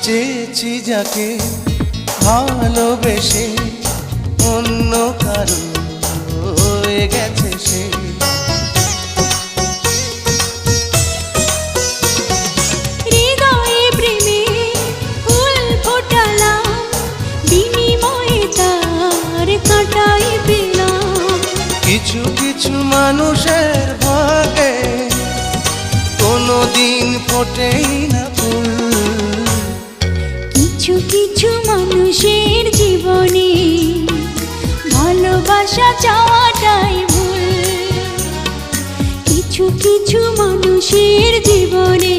চেয়েছি যাকে ভালোবেসে অন্য কারো হয়ে গেছে সে। হৃদয়ে প্রেমে ফুল ফোটালাম, বিনিময়ে তার কাঁটাই পেলাম। কিছু কিছু মানুষের ভাগে কোনোদিন ফোটেই না ফুল। কিছু কিছু মানুষের জীবনে ভালোবাসা চাওয়াটাই ভুল। কিছু কিছু মানুষের জীবনে